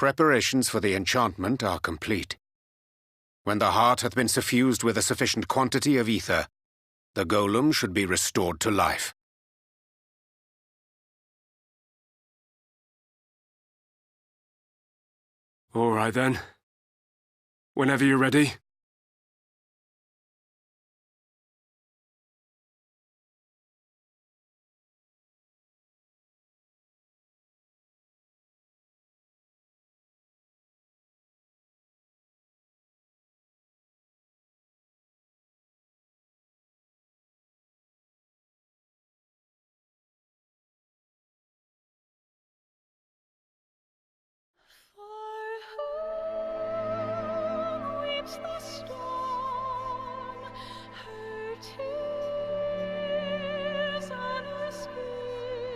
Preparations for the enchantment are complete. When the heart hath been suffused with a sufficient quantity of ether, the golem should be restored to life. All right then. Whenever you're ready.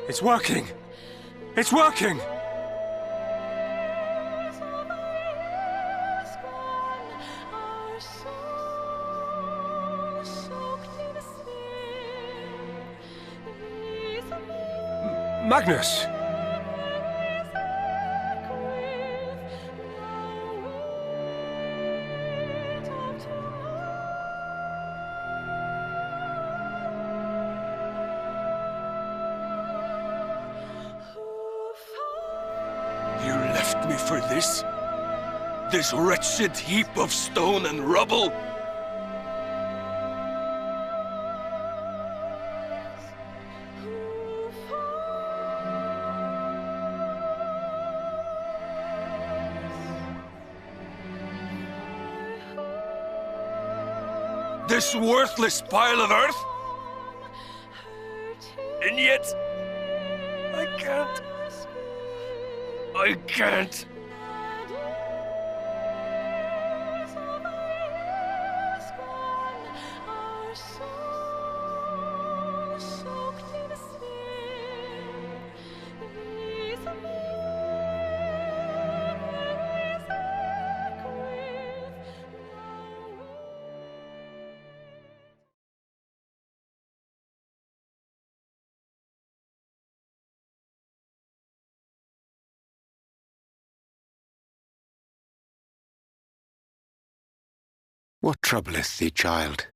It's working! It's working! Magnus! You left me for this? This wretched heap of stone and rubble? This worthless pile of earth? And yet, I can't. I can't. What troubleth thee, child?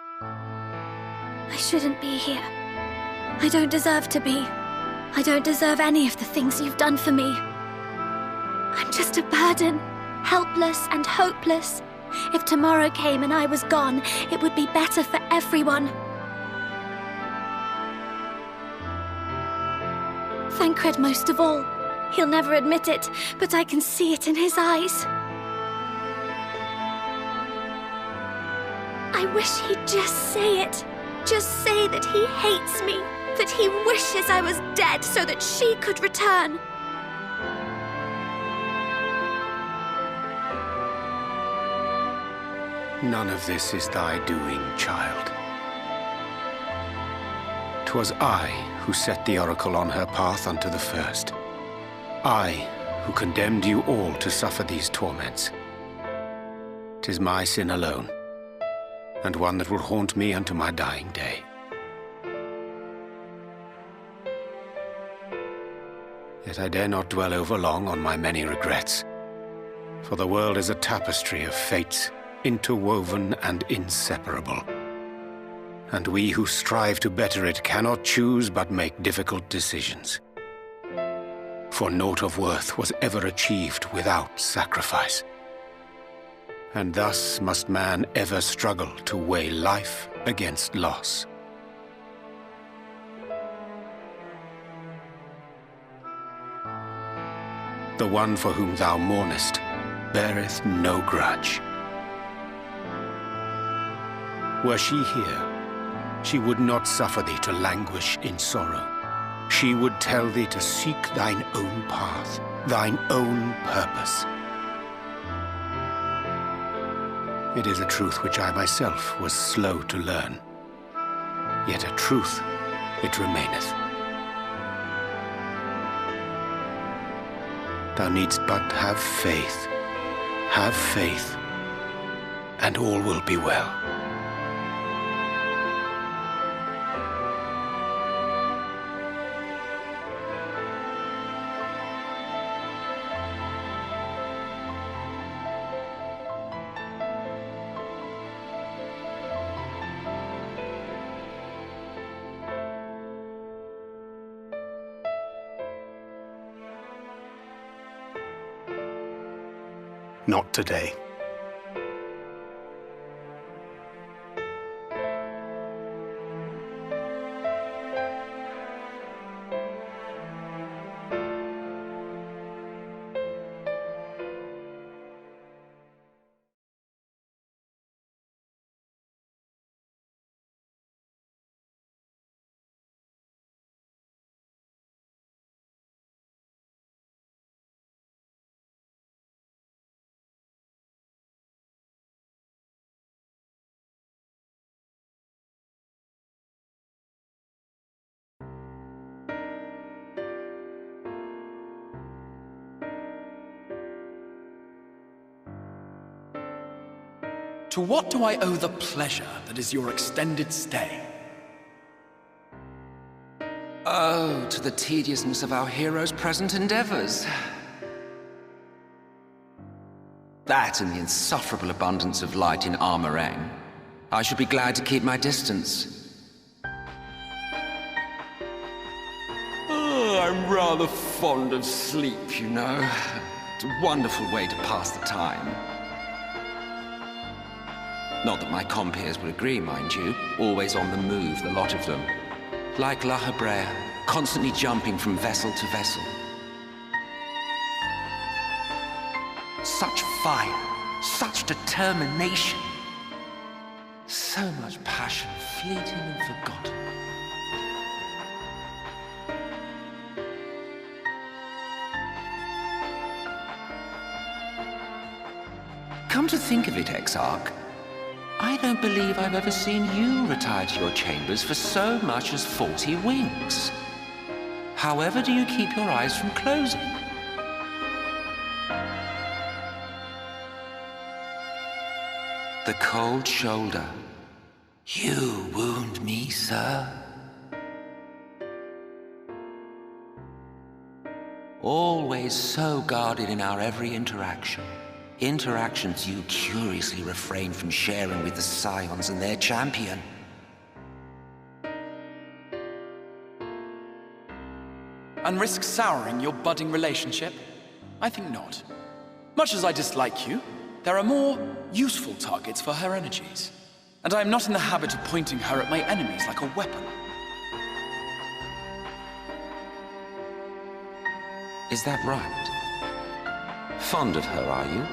I shouldn't be here. I don't deserve to be. I don't deserve any of the things you've done for me. I'm just a burden, helpless and hopeless. If tomorrow came and I was gone, it would be better for everyone. Thancred most of all. He'll never admit it, but I can see it in his eyes. I wish he'd just say it. Just say that he hates me, that he wishes I was dead so that she could return. None of this is thy doing, child. 'Twas I who set the oracle on her path unto the first. I who condemned you all to suffer these torments. 'Tis my sin alone, and one that will haunt me unto my dying day. Yet I dare not dwell over long on my many regrets, for the world is a tapestry of fates, interwoven and inseparable. And we who strive to better it cannot choose but make difficult decisions. For naught of worth was ever achieved without sacrifice. And thus must man ever struggle to weigh life against loss. The one for whom thou mournest beareth no grudge. Were she here, she would not suffer thee to languish in sorrow. She would tell thee to seek thine own path, thine own purpose. It is a truth which I myself was slow to learn. Yet a truth it remaineth. Thou needst but have faith, and all will be well. Not today. To what do I owe the pleasure that is your extended stay? Oh, to the tediousness of our hero's present endeavors. That and the insufferable abundance of light in Armorang. I should be glad to keep my distance. Oh, I'm rather fond of sleep, you know. It's a wonderful way to pass the time. Not that my compeers would agree, mind you. Always on the move, the lot of them. Like La Hebrea, constantly jumping from vessel to vessel. Such fire, such determination. So much passion, fleeting and forgotten. Come to think of it, Exarch, I don't believe I've ever seen you retire to your chambers for so much as 40 winks. However do you keep your eyes from closing? The cold shoulder. You wound me, sir. Always so guarded in our every interaction. Interactions you curiously refrain from sharing with the Scions and their champion. And risk souring your budding relationship? I think not. Much as I dislike you, there are more useful targets for her energies. And I am not in the habit of pointing her at my enemies like a weapon. Is that right? Fond of her, are you?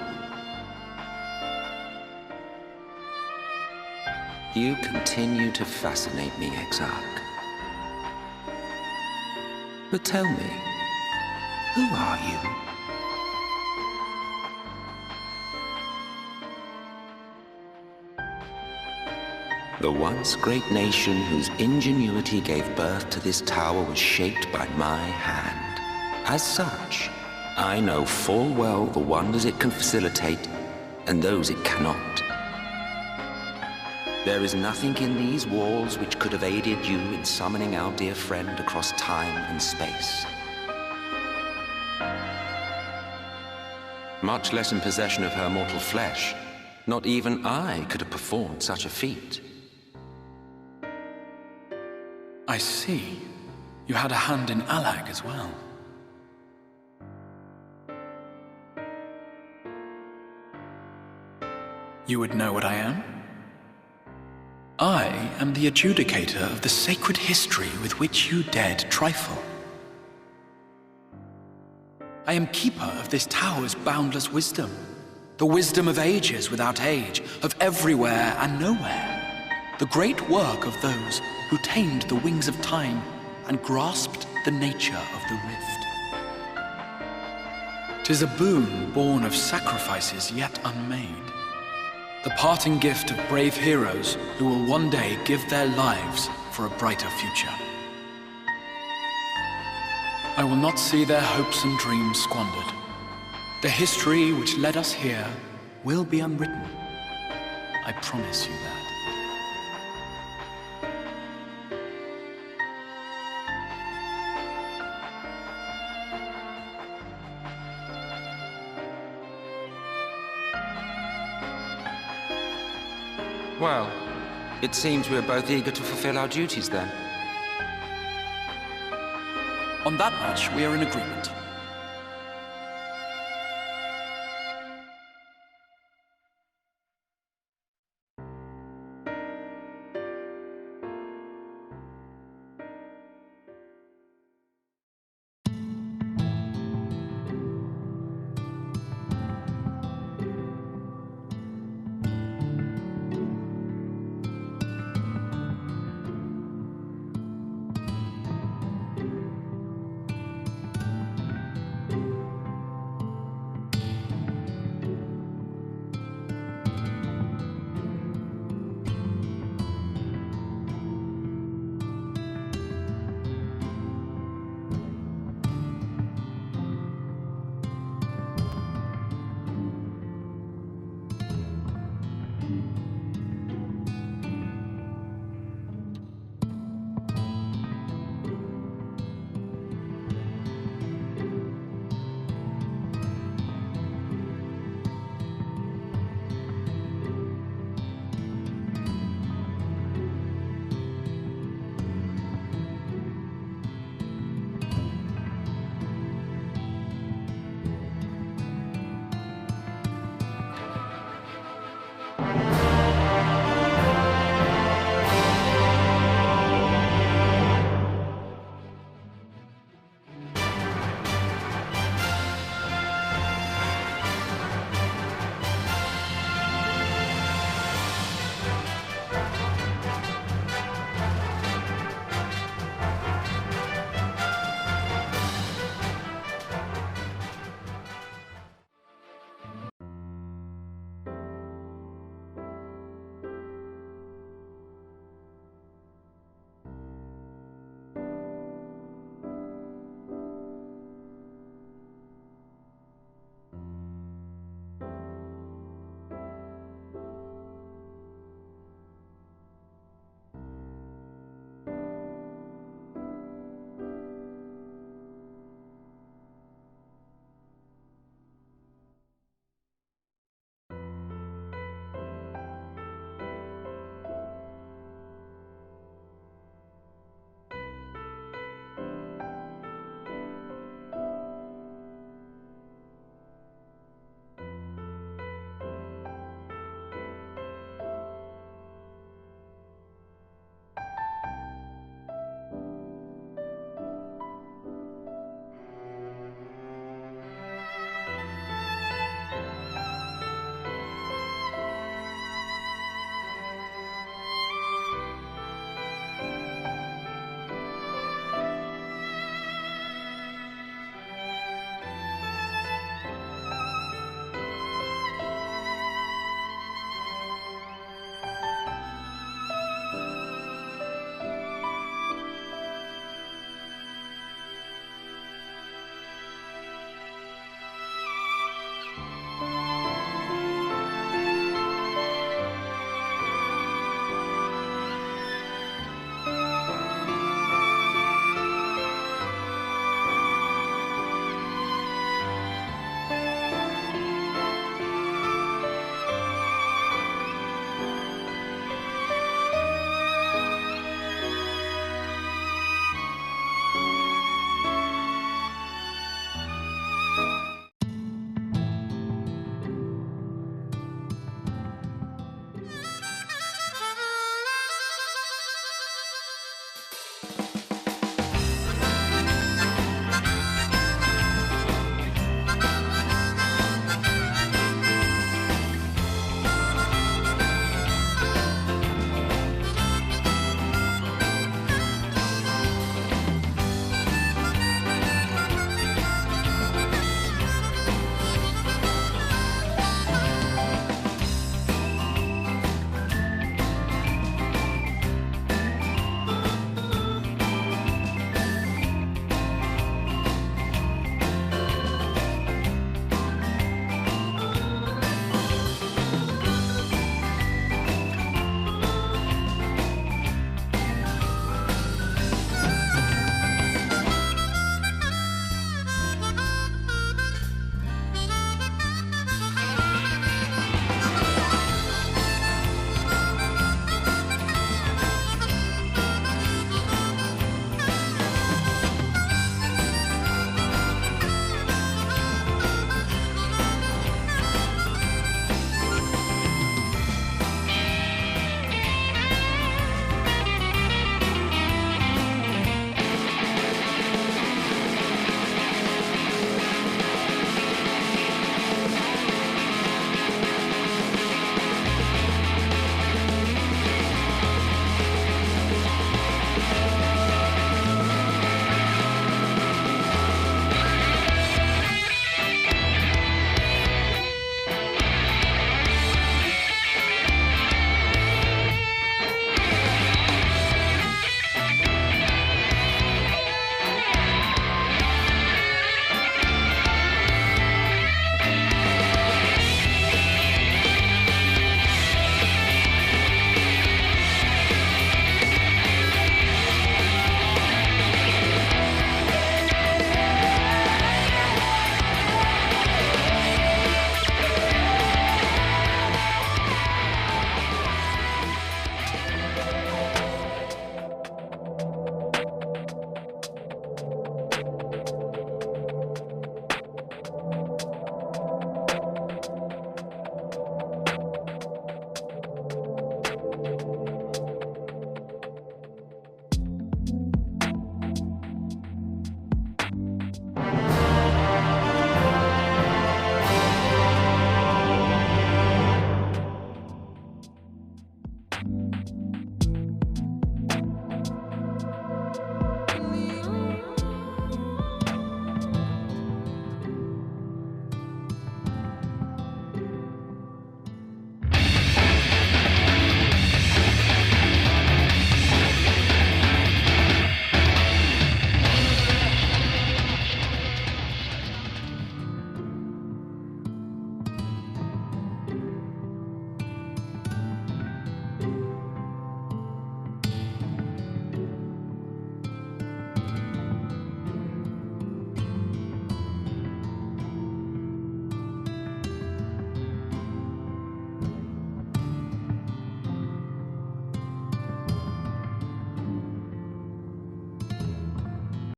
You continue to fascinate me, Exarch. But tell me, who are you? The once great nation whose ingenuity gave birth to this tower was shaped by my hand. As such, I know full well the wonders it can facilitate and those it cannot. There is nothing in these walls which could have aided you in summoning our dear friend across time and space. Much less in possession of her mortal flesh, not even I could have performed such a feat. I see. You had a hand in Allag as well. You would know what I am? I am the adjudicator of the sacred history with which you dared trifle. I am keeper of this tower's boundless wisdom, the wisdom of ages without age, of everywhere and nowhere, the great work of those who tamed the wings of time and grasped the nature of the rift. 'Tis a boon born of sacrifices yet unmade. The parting gift of brave heroes who will one day give their lives for a brighter future. I will not see their hopes and dreams squandered. The history which led us here will be unwritten. I promise you that. Well, it seems we're both eager to fulfill our duties then. On that much, we are in agreement.